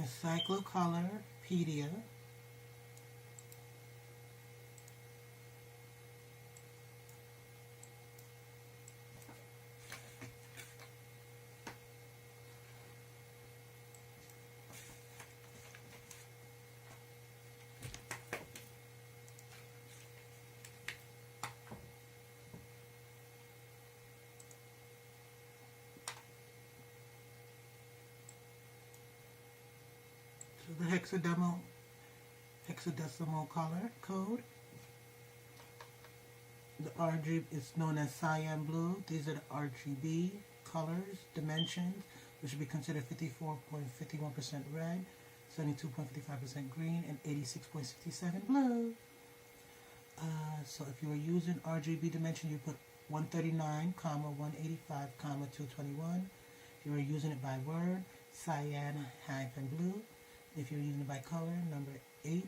Encyclocolorpedia. The hexadecimal color code. The RGB is known as cyan blue. These are the RGB colors, dimensions, which should be considered 54.51% red, 72.55% green, and 86.67 blue. So if you were using RGB dimension, you put 139, 185, 221. If you were using it by word, cyan-blue. If you're using it by color, number 8,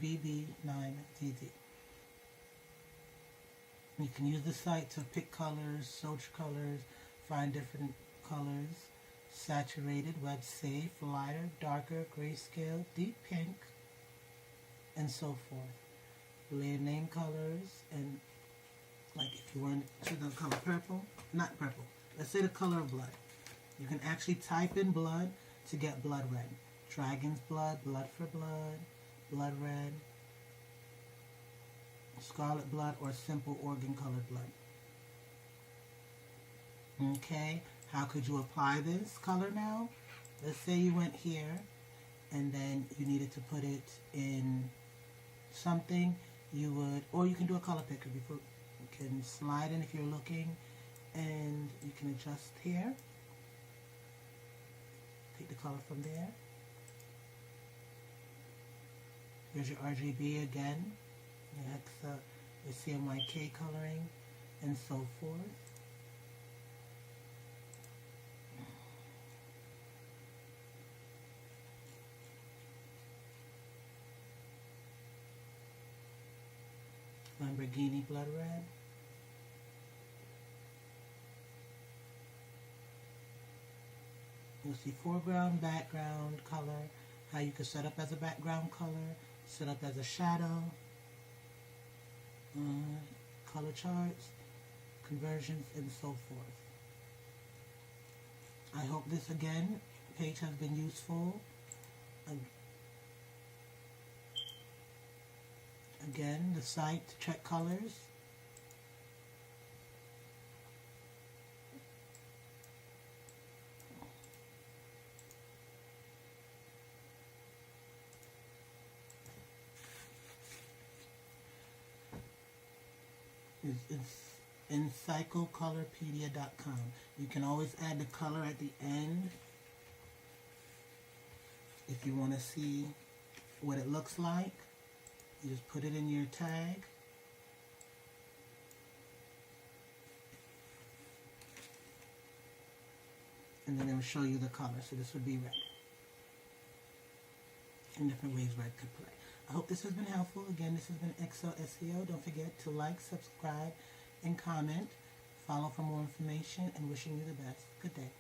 BB9DD. You can use the site to pick colors, search colors, find different colors, saturated, web safe, lighter, darker, grayscale, deep pink, and so forth. Layer name colors, and like if you want to the color purple, not purple, let's say the color of blood. You can actually type in blood to get blood red. Dragon's blood, blood for blood, blood red, scarlet blood, or simple organ colored blood. Okay, how could you apply this color now? Let's say you went here and then you needed to put it in something. You would, or you can do a color picker. You can slide in if you're looking, and you can adjust here. Take the color from there. Here's your RGB again, your hexa, your CMYK coloring, and so forth. Lamborghini blood red. You'll see foreground, background, color, how you can set up as a background color, set up as a shadow, color charts, conversions, and so forth. I hope this, again, page has been useful. Again, the site to check colors. It's Encycolorpedia.com. You can always add the color at the end if you want to see what it looks like. You just put it in your tag. And then it will show you the color. So this would be red. In different ways red could play. I hope this has been helpful. Again, this has been Excel SEO. Don't forget to like, subscribe, and comment. Follow for more information, and wishing you the best. Good day.